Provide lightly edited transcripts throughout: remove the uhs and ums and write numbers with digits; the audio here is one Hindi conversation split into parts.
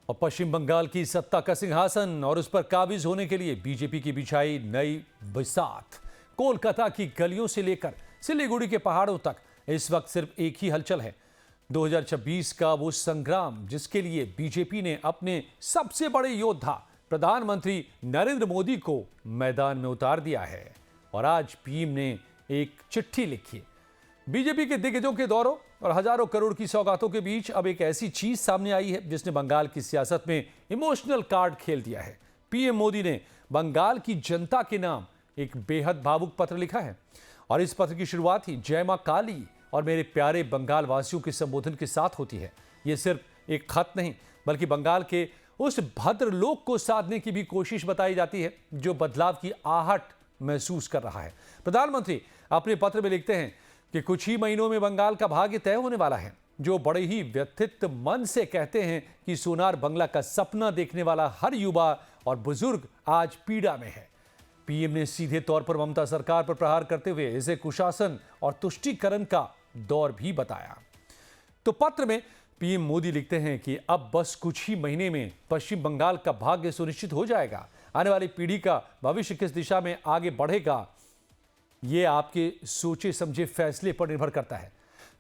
और पश्चिम बंगाल की सत्ता का सिंहासन और उस पर काबिज होने के लिए बीजेपी की बिछाई नई बिसात। कोलकाता की गलियों से लेकर सिलीगुड़ी के पहाड़ों तक इस वक्त सिर्फ एक ही हलचल है, 2026 का वो संग्राम जिसके लिए बीजेपी ने अपने सबसे बड़े योद्धा प्रधानमंत्री नरेंद्र मोदी को मैदान में उतार दिया है। और आज पीएम ने एक चिट्ठी लिखी। बीजेपी के दिग्गजों के दौरों और हजारों करोड़ की सौगातों के बीच अब एक ऐसी चीज सामने आई है जिसने बंगाल की सियासत में इमोशनल कार्ड खेल दिया है। पीएम मोदी ने बंगाल की जनता के नाम एक बेहद भावुक पत्र लिखा है और इस पत्र की शुरुआत ही जय मां काली और मेरे प्यारे बंगाल वासियों के संबोधन के साथ होती है। यह सिर्फ एक खत नहीं बल्कि बंगाल के उस भद्र लोक को साधने की भी कोशिश बताई जाती है जो बदलाव की आहट महसूस कर रहा है। प्रधानमंत्री अपने पत्र में लिखते हैं कि कुछ ही महीनों में बंगाल का भाग्य तय होने वाला है। जो बड़े ही व्यथित मन से कहते हैं कि सोनार बंगला का सपना देखने वाला हर युवा और बुजुर्ग आज पीड़ा में है। पीएम ने सीधे तौर पर ममता सरकार पर प्रहार करते हुए इसे कुशासन और तुष्टीकरण का दौर भी बताया। तो पत्र में पीएम मोदी लिखते हैं कि अब बस कुछ ही महीने में पश्चिम बंगाल का भाग्य सुनिश्चित हो जाएगा। आने वाली पीढ़ी का भविष्य किस दिशा में आगे बढ़ेगा ये आपके सोचे समझे फैसले पर निर्भर करता है।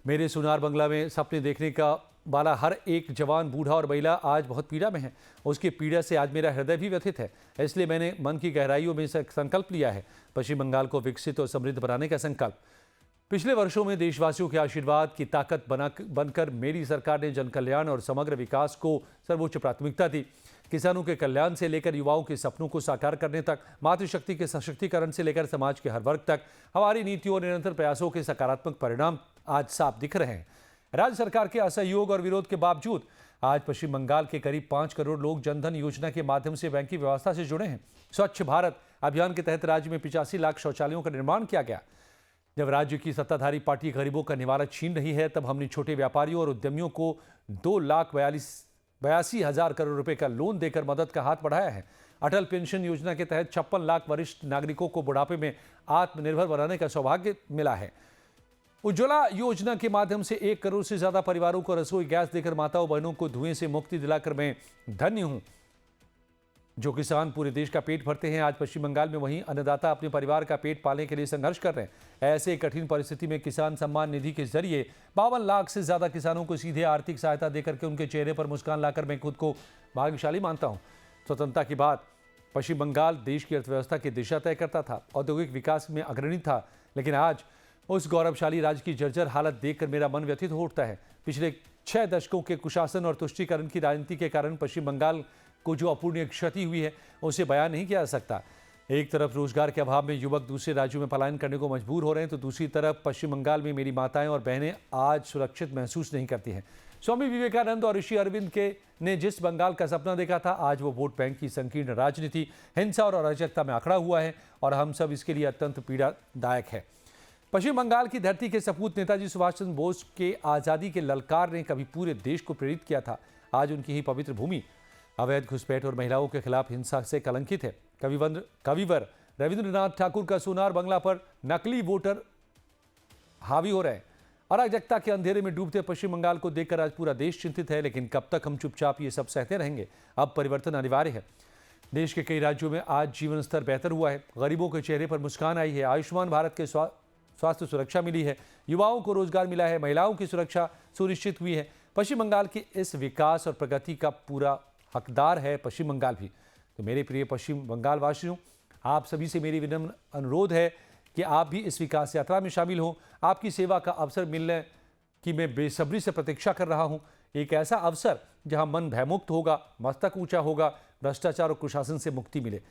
मेरे सोनार बंगला में सपने देखने का वाला हर एक जवान, बूढ़ा और महिला आज बहुत पीड़ा में है। उसकी पीड़ा से आज मेरा हृदय भी व्यथित है। इसलिए मैंने मन की गहराइयों में संकल्प लिया है, पश्चिम बंगाल को विकसित और समृद्ध बनाने का संकल्प। पिछले वर्षों में देशवासियों के आशीर्वाद की ताकत बनकर मेरी सरकार ने जन कल्याण और समग्र विकास को सर्वोच्च प्राथमिकता दी। किसानों के कल्याण से लेकर युवाओं के सपनों को साकार करने तक, मातृशक्ति के सशक्तिकरण से लेकर समाज के हर वर्ग तक हमारी नीतियों और निरंतर प्रयासों के सकारात्मक परिणाम आज साफ दिख रहे हैं। राज्य सरकार के असहयोग और विरोध के बावजूद आज पश्चिम बंगाल के करीब 5 करोड़ लोग जनधन योजना के माध्यम से बैंकिंग व्यवस्था से जुड़े हैं। स्वच्छ भारत अभियान के तहत राज्य में 85 लाख शौचालयों का निर्माण किया गया। जब राज्य की सत्ताधारी पार्टी गरीबों का निवारा छीन रही है, तब हमने छोटे व्यापारियों और उद्यमियों को 2,82,000 करोड़ रुपए का लोन देकर मदद का हाथ बढ़ाया है। अटल पेंशन योजना के तहत 56 लाख वरिष्ठ नागरिकों को बुढ़ापे में आत्मनिर्भर बनाने का सौभाग्य मिला है। उज्ज्वला योजना के माध्यम से 1 करोड़ से ज्यादा परिवारों को रसोई गैस देकर माताओं बहनों को धुएं से मुक्ति दिलाकर मैं धन्य हूं। जो किसान पूरे देश का पेट भरते हैं, आज पश्चिम बंगाल में वहीं अन्नदाता अपने परिवार का पेट पालने के लिए संघर्ष कर रहे हैं। ऐसे कठिन परिस्थिति में किसान सम्मान निधि के जरिए 52 लाख से ज्यादा किसानों को सीधे आर्थिक सहायता देकर के उनके चेहरे पर मुस्कान लाकर मैं खुद को भाग्यशाली मानता हूं। स्वतंत्रता के बाद पश्चिम बंगाल देश की अर्थव्यवस्था की दिशा तय करता था, औद्योगिक विकास में अग्रणी था, लेकिन आज उस गौरवशाली राज्य की जर्जर हालत देखकर मेरा मन व्यथित हो उठता है। पिछले 6 दशकों के कुशासन और तुष्टीकरण की राजनीति के कारण पश्चिम बंगाल को जो अपूरणीय क्षति हुई है उसे बयान नहीं किया जा सकता। एक तरफ रोजगार के अभाव में युवक दूसरे राज्यों में पलायन करने को मजबूर हो रहे हैं, तो दूसरी तरफ पश्चिम बंगाल में मेरी माताएं और बहनें आज सुरक्षित महसूस नहीं करती हैं। स्वामी विवेकानंद और ऋषि अरविंद ने जिस बंगाल का सपना देखा था, आज वो वोट बैंक की संकीर्ण राजनीति, हिंसा और अराजकता में अखड़ा हुआ है और हम सब इसके लिए अत्यंत पीड़ादायक है। पश्चिम बंगाल की धरती के सपूत नेताजी सुभाष चंद्र बोस के आज़ादी के ललकार ने कभी पूरे देश को प्रेरित किया था। आज उनकी ही पवित्र भूमि अवैध घुसपैठ और महिलाओं के खिलाफ हिंसा से कलंकित है। कविवर रविंद्रनाथ ठाकुर का सोनार बंगला पर नकली वोटर हावी हो रहे हैं। अराजकता के अंधेरे में डूबते पश्चिम बंगाल को देखकर आज पूरा देश चिंतित है, लेकिन कब तक हम चुपचाप ये सब सहते रहेंगे? अब परिवर्तन अनिवार्य है। देश के कई राज्यों में आज जीवन स्तर बेहतर हुआ है, गरीबों के चेहरे पर मुस्कान आई है, आयुष्मान भारत के स्वास्थ्य सुरक्षा मिली है, युवाओं को रोजगार मिला है, महिलाओं की सुरक्षा सुनिश्चित हुई है। पश्चिम बंगाल के इस विकास और प्रगति का पूरा हकदार है पश्चिम बंगाल भी। तो मेरे प्रिय पश्चिम बंगाल वासियों, आप सभी से मेरी विनम्र अनुरोध है कि आप भी इस विकास यात्रा में शामिल हों। आपकी सेवा का अवसर मिलने की मैं बेसब्री से प्रतीक्षा कर रहा हूं। एक ऐसा अवसर जहां मन भयमुक्त होगा, मस्तक ऊंचा होगा, भ्रष्टाचार और कुशासन से मुक्ति मिले,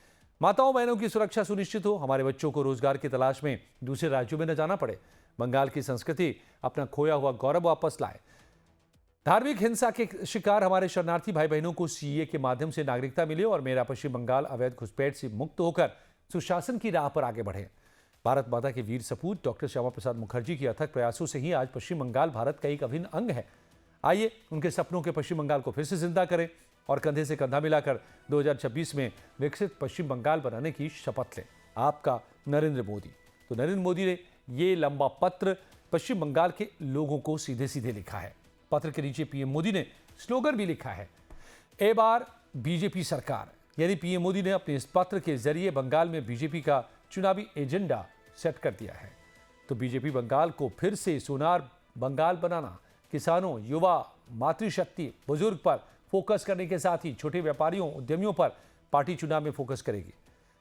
माताओं बहनों की सुरक्षा सुनिश्चित हो, हमारे बच्चों को रोजगार की तलाश में दूसरे राज्यों में न जाना पड़े, बंगाल की संस्कृति अपना खोया हुआ गौरव वापस लाए। धार्मिक हिंसा के शिकार हमारे शरणार्थी भाई बहनों को सीए के माध्यम से नागरिकता मिले और मेरा पश्चिम बंगाल अवैध घुसपैठ से मुक्त होकर सुशासन की राह पर आगे बढ़े। भारत माता के वीर सपूत डॉक्टर श्यामा प्रसाद मुखर्जी की अथक प्रयासों से ही आज पश्चिम बंगाल भारत का एक अभिन्न अंग है। आइए उनके सपनों के पश्चिम बंगाल को फिर से जिंदा करें और कंधे से कंधा मिलाकर 2026 में विकसित पश्चिम बंगाल बनाने की शपथ लें। आपका नरेंद्र मोदी। तो नरेंद्र मोदी ने ये लंबा पत्र पश्चिम बंगाल के लोगों को सीधे सीधे लिखा है। पत्र के नीचे पीएम मोदी ने स्लोगन भी लिखा है, ए बार बीजेपी सरकार, यानी पीएम मोदी ने अपने इस पत्र के जरिए बंगाल में बीजेपी का चुनावी एजेंडा सेट कर दिया है। तो बीजेपी बंगाल को फिर से सोनार बंगाल बनाना, किसानों, युवा, मातृशक्ति, बुजुर्ग पर फोकस करने के साथ ही छोटे व्यापारियों, उद्यमियों पर पार्टी चुनाव में फोकस करेगी।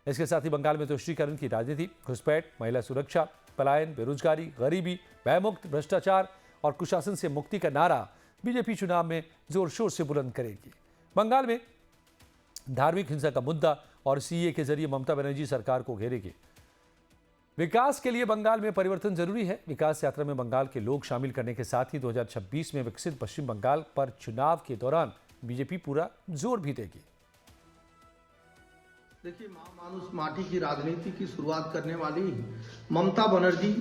इसके साथ ही बंगाल में तुष्टीकरण की राजनीति, घुसपैठ, महिला सुरक्षा, पलायन, बेरोजगारी, गरीबी, भयमुक्त, भ्रष्टाचार और कुशासन से मुक्ति का नारा बीजेपी चुनाव में जोर शोर से बुलंद करेगी। बंगाल में धार्मिक हिंसा का मुद्दा और सीए के जरिए ममता बनर्जी सरकार को घेरेगी। विकास के लिए बंगाल में परिवर्तन जरूरी है। विकास यात्रा में बंगाल के लोग शामिल करने के साथ ही 2026 में विकसित पश्चिम बंगाल पर चुनाव के दौरान बीजेपी पूरा जोर भी देगी। देखिए, मानुष माटी की राजनीति की शुरुआत करने वाली ममता बनर्जी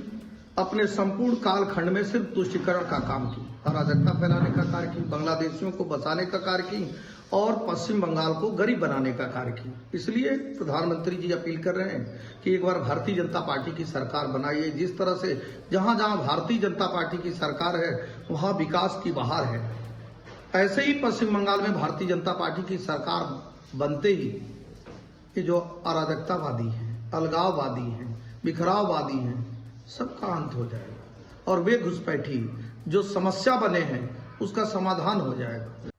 अपने संपूर्ण कालखंड में सिर्फ तुष्टीकरण का काम की, अराजकता फैलाने का कार्य की, बांग्लादेशियों को बचाने का कार्य की और पश्चिम बंगाल को गरीब बनाने का कार्य की। इसलिए प्रधानमंत्री जी अपील कर रहे हैं कि एक बार भारतीय जनता पार्टी की सरकार बनाइए। जिस तरह से जहां जहां भारतीय जनता पार्टी की सरकार है वहां विकास की बहार है, ऐसे ही पश्चिम बंगाल में भारतीय जनता पार्टी की सरकार बनते ही ये जो अराजकतावादी हैं, अलगाववादी हैं, बिखराववादी हैं, सबका अंत हो जाएगा और वे घुसपैठी जो समस्या बने हैं उसका समाधान हो जाएगा।